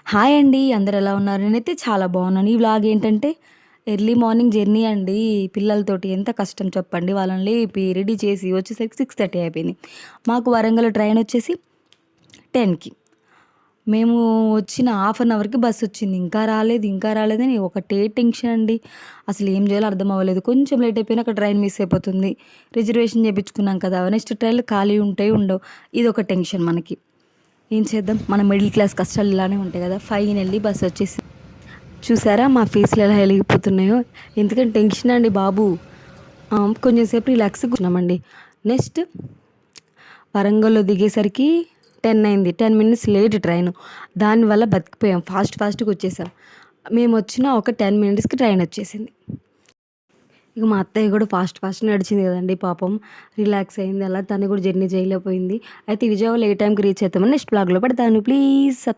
Hi అండి. అందరూ ఎలా ఉన్నారు? నేనైతే చాలా బాగున్నాను. ఈ వ్లాగ్ ఏంటంటే ఎర్లీ మార్నింగ్ జర్నీ అండి. పిల్లలతోటి ఎంత కష్టం చెప్పండి. వాళ్ళని లేపి రెడీ చేసి వచ్చేసరికి 6:30 అయిపోయింది. మాకు వరంగల్ ట్రైన్ వచ్చేసి 10కి. మేము వచ్చిన హాఫ్ అన్ అవర్‌కి బస్ వచ్చింది. ఇంకా రాలేదు, ఇంకా రాలేదని ఒకటే టెన్షన్ అండి. అసలు ఏం చేయాలో అర్థం అవ్వలేదు. కొంచెం లేట్ అయిపోయినా అక్కడ ట్రైన్ మిస్ అయిపోతుంది. రిజర్వేషన్ చేపించుకున్నాం కదా! నెక్స్ట్ ట్రైన్‌లు ఖాళీ ఉంటాయో ఉండవు. ఇదొక టెన్షన్ మనకి. ఏం చేద్దాం, మన మిడిల్ క్లాస్ కష్టాలు ఇలానే ఉంటాయి కదా. ఫైనల్లీ బస్ వచ్చేసి చూసారా మా ఫేస్లు ఎలా వెలిగిపోతున్నాయో. ఎందుకంటే టెన్షన్ అండి బాబు. కొంచెం సేపు రిలాక్స్గా కూర్చున్నామండి. నెక్స్ట్ వరంగల్లో దిగేసరికి 10 అయింది. 10 మినిట్స్ లేట్ ట్రైన్. దానివల్ల బతికిపోయాం. ఫాస్ట్గా వచ్చేసాం. మేము వచ్చిన ఒక 10 మినిట్స్కి ట్రైన్ వచ్చేసింది. ఇక మా అత్తయ్య కూడా ఫాస్ట్ నడిచింది కదండి పాపం. రిలాక్స్ అయింది. అలా తను కూడా జర్నీ చేయలేకపోయింది. అయితే విజయవాడలో ఏ టైంకి రీచ్ అవుతామని నెక్స్ట్ బ్లాగ్లో పెడతాను. ప్లీజ్